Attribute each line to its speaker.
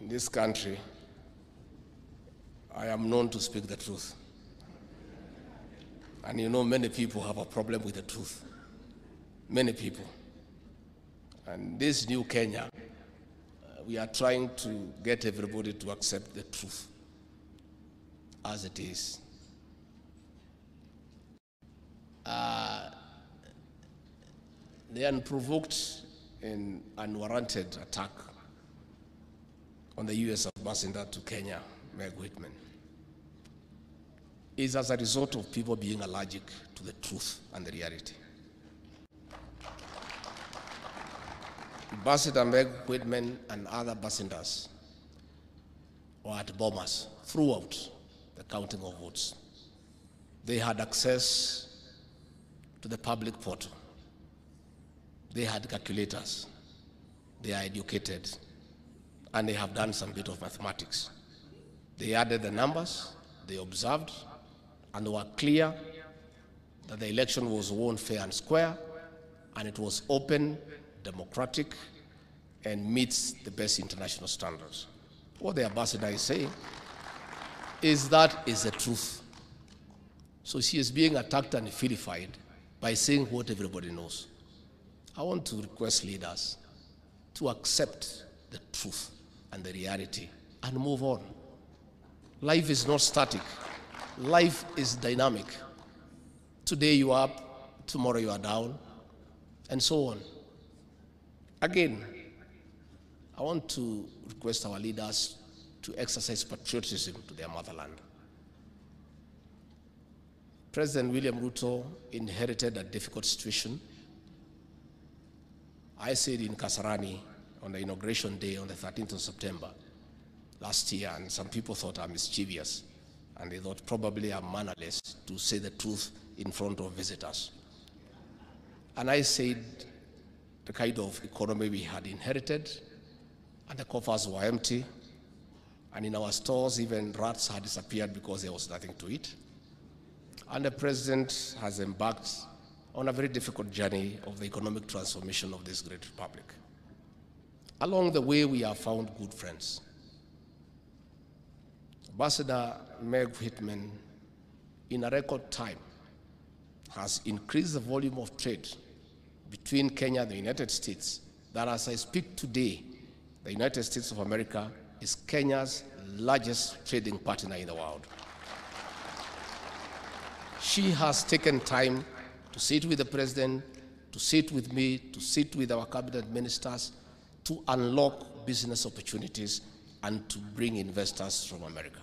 Speaker 1: In this country, I am known to speak the truth. And you know, many people have a problem with the truth. Many people. And this new Kenya, we are trying to get everybody to accept the truth as it is. The unprovoked and unwarranted attack on the U.S. ambassador to Kenya, Meg Whitman, is as a result of people being allergic to the truth and the reality. Ambassador Meg Whitman and other ambassadors were at bombers throughout the counting of votes. They had access to the public portal. They had calculators. They are educated. And they have done some bit of mathematics. They added the numbers, they observed, and they were clear that the election was won fair and square, and it was open, democratic, and meets the best international standards. What the ambassador is saying is that is the truth. So she is being attacked and vilified by saying what everybody knows. I want to request leaders to accept the truth and the reality and move on. Life is not static. Life is dynamic. Today you are up, tomorrow you are down, and so on. Again, I want to request our leaders to exercise patriotism to their motherland. President William Ruto inherited a difficult situation. I said in Kasarani on the inauguration day on the 13th of September last year, and some people thought I'm mischievous, and they thought probably I'm mannerless to say the truth in front of visitors. And I said the kind of economy we had inherited, and the coffers were empty, and in our stores even rats had disappeared because there was nothing to eat. And the president has embarked on a very difficult journey of the economic transformation of this great republic. Along the way, we have found good friends. Ambassador Meg Whitman, in a record time, has increased the volume of trade between Kenya and the United States, that as I speak today, the United States of America is Kenya's largest trading partner in the world. She has taken time to sit with the president, to sit with me, to sit with our cabinet ministers, to unlock business opportunities and to bring investors from America.